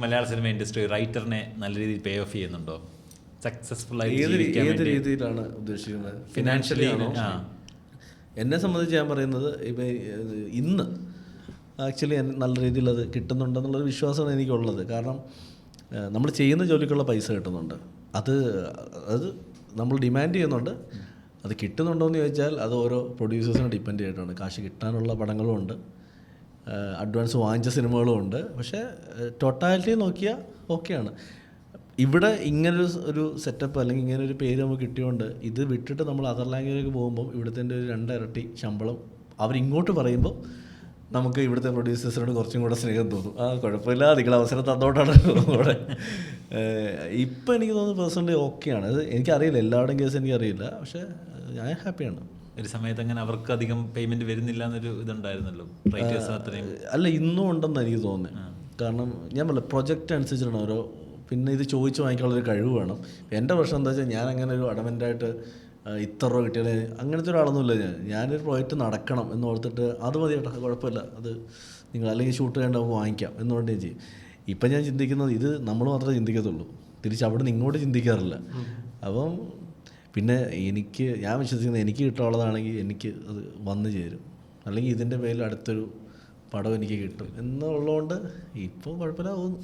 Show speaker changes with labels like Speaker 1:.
Speaker 1: മലയാള cinema industry റൈറ്ററിനെ നല്ല രീതിയിൽ പേ of ചെയ്യുന്നുണ്ടോ? സക്സസ്ഫുൾ ആയിട്ട്
Speaker 2: ഏത് രീതിയിലാണ് ഉദ്ദേശിക്കുന്നത്? ഫിനാൻഷ്യലി ആണോ? എന്നെ സംബന്ധിച്ച് ഞാൻ പറയുന്നത് ഇപ്പം ഇന്ന് ആക്ച്വലി നല്ല രീതിയിൽ അത് കിട്ടുന്നുണ്ടെന്നുള്ളൊരു വിശ്വാസമാണ് എനിക്കുള്ളത്. കാരണം നമ്മൾ ചെയ്യുന്ന ജോലിക്കുള്ള പൈസ കിട്ടുന്നുണ്ട്. അത് നമ്മൾ ഡിമാൻഡ് ചെയ്യുന്നുണ്ട്. അത് കിട്ടുന്നുണ്ടോ എന്ന് ചോദിച്ചാൽ അത് ഓരോ പ്രൊഡ്യൂസേഴ്സിനെ ഡിപ്പെൻഡ് ചെയ്തിട്ടുണ്ട്. കാശ് കിട്ടാനുള്ള പടങ്ങളും ഉണ്ട്, അഡ്വാൻസ് വാങ്ങിച്ച സിനിമകളും ഉണ്ട്. പക്ഷേ ടോട്ടാലിറ്റി നോക്കിയാൽ ഓക്കെയാണ്. ഇവിടെ ഇങ്ങനൊരു സെറ്റപ്പ് അല്ലെങ്കിൽ ഇങ്ങനൊരു പേര് നമുക്ക് കിട്ടിയോണ്ട് ഇത് വിട്ടിട്ട് നമ്മൾ അതർ ലാംഗ്വേജിലേക്ക് പോകുമ്പം ഇവിടുത്തെ ഒരു 2 ഇരട്ടി ശമ്പളം അവരിങ്ങോട്ട് പറയുമ്പോൾ നമുക്ക് ഇവിടുത്തെ പ്രൊഡ്യൂസേഴ്സിനോട് കുറച്ചും കൂടെ സ്നേഹം തോന്നും. കുഴപ്പമില്ല, നിങ്ങൾ അവസരം തന്നോട്ടാണ് കൂടെ. ഇപ്പം എനിക്ക് തോന്നുന്നു പേഴ്സണലി ഓക്കെയാണ്. അത് എനിക്കറിയില്ല, എല്ലാവരുടെയും കേസ് എനിക്കറിയില്ല. പക്ഷേ ഞാൻ ഹാപ്പിയാണ്.
Speaker 1: ഒരു സമയത്ത് അങ്ങനെ അവർക്ക് അധികം പേയ്മെന്റ് വരുന്നില്ല എന്നൊരു ഇതുണ്ടായിരുന്നല്ലോ റൈറ്റേഴ്സ് അത്രയും.
Speaker 2: അല്ല, ഇന്നും ഉണ്ടെന്ന് എനിക്ക് തോന്നുന്നത്. കാരണം ഞാൻ പറഞ്ഞ പ്രൊജക്റ്റ് അനുസരിച്ചിട്ടാണ് ഓരോ, പിന്നെ ഇത് ചോദിച്ച് വാങ്ങിക്കാനുള്ളൊരു കഴിവ് വേണം. എൻ്റെ പ്രശ്നം എന്താ വെച്ചാൽ ഞാൻ അങ്ങനെ ഒരു അഡമൻ്റായിട്ട് ഇത്ര രൂപ കിട്ടിയാലേ അങ്ങനത്തെ ഒരാളൊന്നുമില്ല. ഞാനൊരു പ്രോജക്റ്റ് നടക്കണം എന്ന് ഓർത്തിട്ട് അത് മതി കേട്ടോ, കുഴപ്പമില്ല, അത് നിങ്ങൾ അല്ലെങ്കിൽ ഷൂട്ട് ചെയ്യേണ്ട വാങ്ങിക്കാം എന്നുകൊണ്ട് ഞാൻ ചെയ്യും. ഇപ്പം ഞാൻ ചിന്തിക്കുന്നത് ഇത് നമ്മൾ മാത്രമേ ചിന്തിക്കത്തുള്ളൂ, തിരിച്ച് അവിടെ നിന്ന് ഇങ്ങോട്ട് ചിന്തിക്കാറില്ല. അപ്പം പിന്നെ ഞാൻ വിശ്വസിക്കുന്നത് എനിക്ക് കിട്ടാനുള്ളതാണെങ്കിൽ എനിക്ക് അത് വന്നു ചേരും, അല്ലെങ്കിൽ ഇതിൻ്റെ പേരിൽ അടുത്തൊരു പടം എനിക്ക് കിട്ടും എന്നുള്ളതുകൊണ്ട് ഇപ്പോൾ കുഴപ്പമില്ല തോന്നുന്നു.